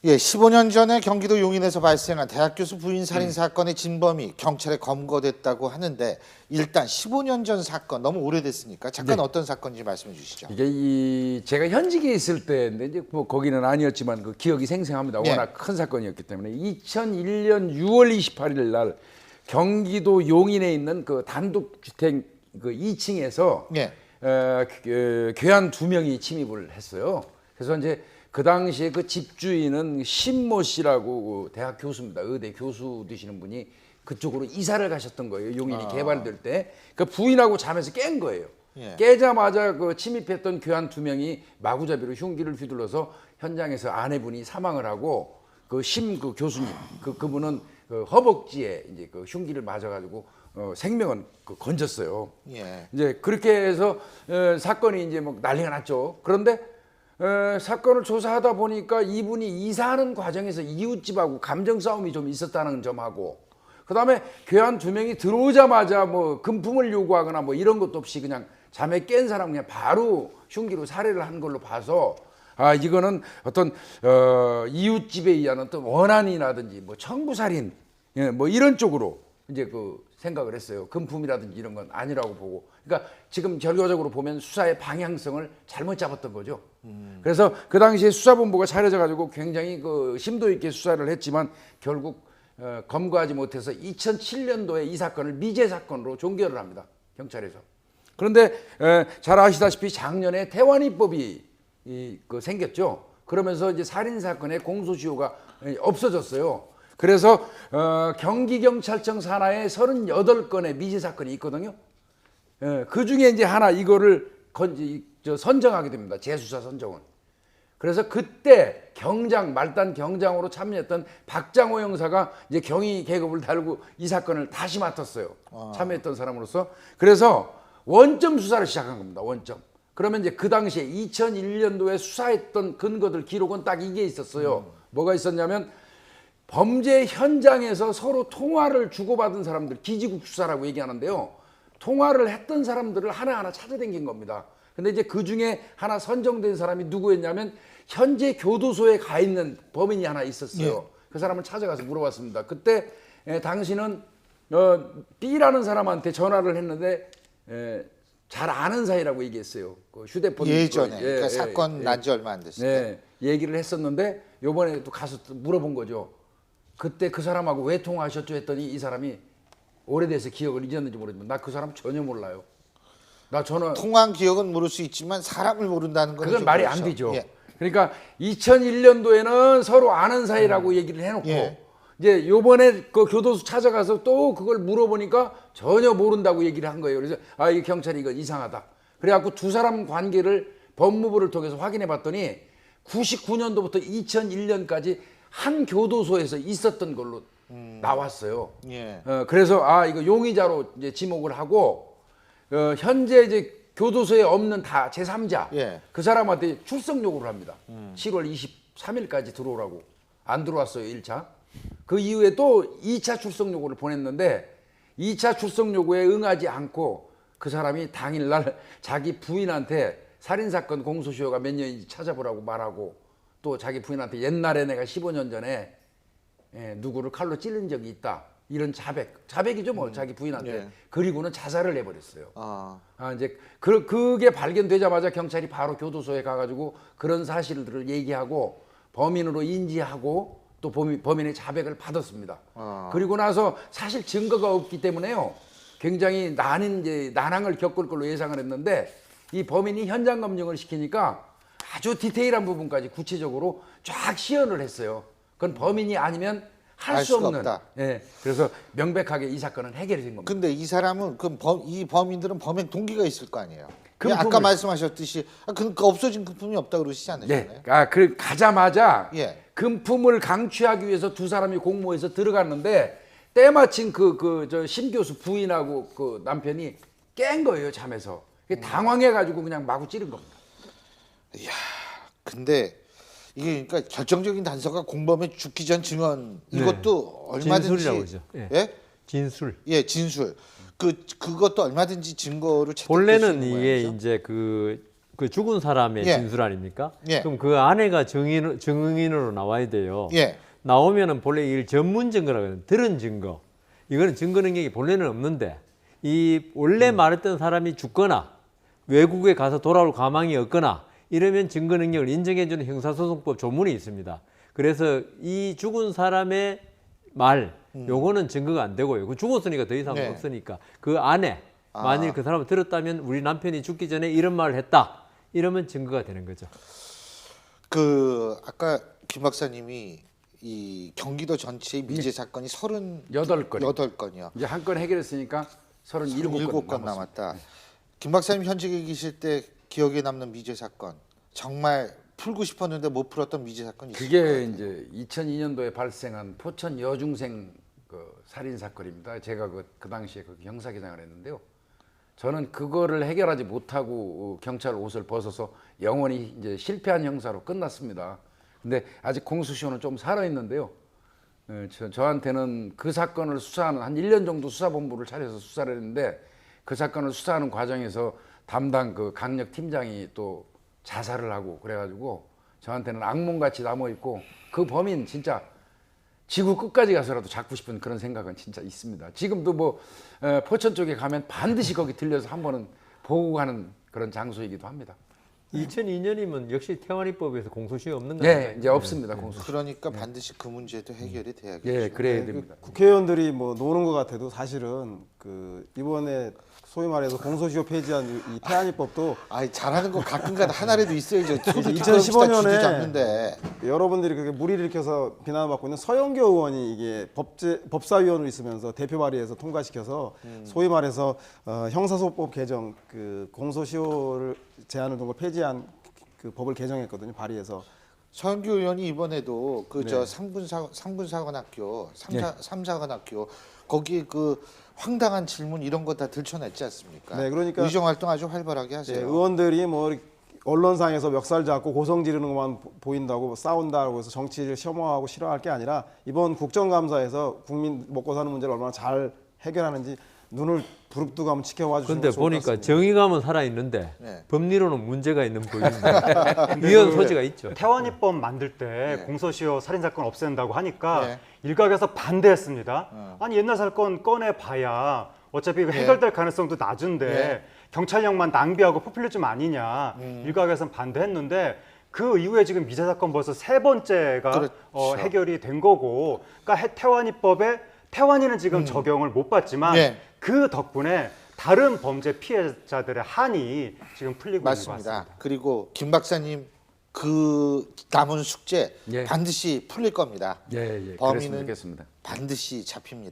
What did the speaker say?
예, 15년 전에 경기도 용인에서 발생한 대학 교수 부인 살인 사건의 진범이 경찰에 검거됐다고 하는데 일단 15년 전 사건 너무 오래됐으니까 잠깐 어떤 사건인지 말씀해 주시죠. 이게 제가 현직에 있을 때인데 이제 뭐 거기는 아니었지만 그 기억이 생생합니다. 워낙 큰 사건이었기 때문에 2001년 6월 28일 날 경기도 용인에 있는 그 단독주택 그 2층에서 괴한 2명이 침입을 했어요. 그래서 이제 그 당시에 그 집주인은 신모 씨라고 그 대학 교수입니다. 의대 교수 되시는 분이 그쪽으로 이사를 가셨던 거예요. 용인이 개발될 때. 그 부인하고 잠에서 깬 거예요. 깨자마자 그 침입했던 괴한 2명이 마구잡이로 흉기를 휘둘러서 현장에서 아내분이 사망을 하고 그 교수님 그분은 그 허벅지에 이제 그 흉기를 맞아가지고 생명은 건졌어요. 이제 그렇게 해서 사건이 이제 뭐 난리가 났죠. 그런데 사건을 조사하다 보니까 이분이 이사하는 과정에서 이웃집하고 감정 싸움이 좀 있었다는 점하고 그다음에 괴한 2명이 들어오자마자 뭐 금품을 요구하거나 뭐 이런 것도 없이 그냥 잠에 깬 사람 그냥 바로 흉기로 살해를 한 걸로 봐서 아 이거는 어떤 이웃집에 의한 어떤 원한이라든지 뭐 청부살인 뭐 이런 쪽으로 이제 그 생각을 했어요. 금품이라든지 이런 건 아니라고 보고. 그러니까 지금 결과적으로 보면 수사의 방향성을 잘못 잡았던 거죠. 그래서 그 당시에 수사본부가 차려져 가지고 굉장히 그 심도 있게 수사를 했지만 결국 검거하지 못해서 2007년도에 이 사건을 미제 사건으로 종결을 합니다. 경찰에서. 그런데 잘 아시다시피 작년에 태완이법이 생겼죠. 그러면서 이제 살인 사건의 공소시효가 없어졌어요. 그래서 경기경찰청 산하에 38건의 미제 사건이 있거든요. 그 중에 이제 하나 이거를 선정하게 됩니다. 재수사 선정은. 그래서 그때 말단 경장으로 참여했던 박장호 형사가 이제 경위 계급을 달고 이 사건을 다시 맡았어요. 참여했던 사람으로서. 그래서 원점 수사를 시작한 겁니다. 원점. 그러면 이제 그 당시에 2001년도에 수사했던 근거들 기록은 딱 이게 있었어요. 뭐가 있었냐면 범죄 현장에서 서로 통화를 주고받은 사람들, 기지국 수사라고 얘기하는데요. 통화를 했던 사람들을 하나하나 찾아다닌 겁니다. 근데 이제 그 중에 하나 선정된 사람이 누구였냐면 현재 교도소에 가 있는 범인이 하나 있었어요. 그 사람을 찾아가서 물어봤습니다. 그때 당신은 B라는 사람한테 전화를 했는데 잘 아는 사이라고 얘기했어요. 그 휴대폰 예전에 그러니까 사건 난 지 얼마 안 됐을 때 얘기를 했었는데 요번에 또 가서 또 물어본 거죠. 그때 그 사람하고 왜 통화하셨죠 했더니 이 사람이 오래돼서 기억을 잊었는지 모르지만 나 그 사람 전혀 몰라요. 나 전화 통화한 기억은 모를 수 있지만 사람을 모른다는 건 그건 말이 안 되죠. 그러니까 2001년도에는 서로 아는 사이라고 얘기를 해놓고 이제 요번에 그 교도소 찾아가서 또 그걸 물어보니까 전혀 모른다고 얘기를 한 거예요. 그래서 아, 이 경찰이 이거 이상하다. 그래갖고 두 사람 관계를 법무부를 통해서 확인해 봤더니 99년도부터 2001년까지 한 교도소에서 있었던 걸로 나왔어요. 그래서 아 이거 용의자로 이제 지목을 하고 현재 이제 교도소에 없는 다 제3자 그 사람한테 출석 요구를 합니다. 7월 23일까지 들어오라고 안 들어왔어요. 1차. 그 이후에 또 2차 출석 요구를 보냈는데 2차 출석 요구에 응하지 않고 그 사람이 당일날 자기 부인한테 살인사건 공소시효가 몇 년인지 찾아보라고 말하고 또 자기 부인한테 옛날에 내가 15년 전에 누구를 칼로 찌른 적이 있다. 이런 자백이죠 뭐 자기 부인한테. 그리고는 자살을 해버렸어요. 이제 그게 발견되자마자 경찰이 바로 교도소에 가가지고 그런 사실들을 얘기하고 범인으로 인지하고 또 범인의 자백을 받았습니다. 그리고 나서 사실 증거가 없기 때문에요. 굉장히 난항을 겪을 걸로 예상을 했는데 이 범인이 현장 검증을 시키니까 아주 디테일한 부분까지 구체적으로 쫙 시연을 했어요. 그건 범인이 아니면 할 수 없는. 그래서 명백하게 이 사건은 해결이 된 겁니다. 근데 이 사람은 이 범인들은 범행 동기가 있을 거 아니에요. 아까 말씀하셨듯이 그 없어진 금품이 없다고 그러시지 않으셨나요? 그 가자마자 금품을 강취하기 위해서 두 사람이 공모해서 들어갔는데 때마침 저 심 교수 부인하고 그 남편이 깬 거예요. 잠에서. 당황해가지고 그냥 마구 찌른 겁니다. 이야, 근데 이게 그러니까 결정적인 단서가 공범의 죽기 전 증언 이것도 얼마든지 진술이라고 그러죠. 진술. 진술. 그것도 얼마든지 증거로 채택될 수 본래는 있는 이게 모양이죠? 이제 그 그 죽은 사람의 예. 진술 아닙니까? 예. 그럼 그 아내가 증인으로 나와야 돼요. 예. 나오면은 본래 이 전문 증거라고 하는 들은 증거. 이거는 증거 능력이 본래는 없는데 이 원래 말했던 사람이 죽거나 외국에 가서 돌아올 가망이 없거나 이러면 증거 능력을 인정해주는 형사소송법 조문이 있습니다. 그래서 이 죽은 사람의 말 요거는 증거가 안 되고요. 그 죽었으니까 더 이상 네. 없으니까 그 아내 만일 그 사람을 들었다면 우리 남편이 죽기 전에 이런 말을 했다. 이러면 증거가 되는 거죠. 그 아까 김 박사님이 이 경기도 전체의 미제 사건이 38건이요. 이제 한 건 해결했으니까 37건 7건 남았다. 김 박사님 현직에 계실 때 기억에 남는 미제 사건 정말 풀고 싶었는데 못 풀었던 미제 사건이 있을 그게 거예요. 이제 2002년도에 발생한 포천 여중생 그 살인 사건입니다. 제가 그 당시에 그 형사기장을 했는데요. 저는 그거를 해결하지 못하고 경찰 옷을 벗어서 영원히 이제 실패한 형사로 끝났습니다. 근데 아직 공소시효는 좀 살아 있는데요. 저한테는 그 사건을 수사하는 한 1년 정도 수사본부를 차려서 수사를 했는데 그 사건을 수사하는 과정에서 담당 그 강력 팀장이 또 자살을 하고 그래가지고 저한테는 악몽같이 남아있고 그 범인 진짜 지구 끝까지 가서라도 잡고 싶은 그런 생각은 진짜 있습니다. 지금도 뭐 포천 쪽에 가면 반드시 거기 들려서 한 번은 보고 가는 그런 장소이기도 합니다. 2002년이면 역시 태완이법에서 공소시효 없는 거 네, 아니에요? 이제 없습니다. 공소. 그러니까 반드시 그 문제도 해결이 돼야겠죠. 예, 그래야 됩니다. 국회의원들이 뭐 노는 것 같아도 사실은 그 이번에 소위 말해서 공소시효 폐지한 이 태안이법도 아이 잘하는 거 가끔가다 하나라도 있어야죠. 저도 2015년에 잡는데 여러분들이 그렇게 무리를 일으켜서 비난을 받고 있는 서영교 의원이 이게 법사위원으로 있으면서 대표 발의해서 통과시켜서 소위 말해서 형사소법 개정 그 공소시효를 제한을 둔 걸 폐지한 그 법을 개정했거든요. 발의해서. 서영교 의원이 이번에도 그 저 네. 삼군사관학교 삼사관학교 거기에 그 황당한 질문 이런 거 다 들춰냈지 않습니까? 네, 그러니까 의정 활동 아주 활발하게 예, 하세요. 의원들이 뭐 언론상에서 멱살 잡고 고성 지르는 것만 보인다고 뭐 싸운다고 해서 정치를 혐오하고 싫어할 게 아니라 이번 국정감사에서 국민 먹고 사는 문제를 얼마나 잘 해결하는지 눈을 부릅뜨고 한번 지켜봐 주시는 근데 게 좋을 것 보니까 같습니다. 정의감은 살아 있는데 네. 법리로는 문제가 있는 보입니다. 위헌 소지가 있죠. 태완이법 만들 때 네. 공소시효 살인사건 없앤다고 하니까 네. 일각에서 반대했습니다. 아니 옛날 사건 꺼내봐야 어차피 이거 해결될 가능성도 낮은데 네. 경찰력만 낭비하고 포퓰리즘 아니냐 일각에서는 반대했는데 그 이후에 지금 미제 사건 벌써 3번째가 그렇죠. 해결이 된 거고 그러니까 태완이법에 태완이는 지금 적용을 못 받지만 네. 그 덕분에 다른 범죄 피해자들의 한이 지금 풀리고 있는 것 맞습니다. 같습니다. 그리고 김 박사님 그 남은 숙제 예. 반드시 풀릴 겁니다. 예, 예. 그랬으면 범인은 좋겠습니다. 반드시 잡힙니다.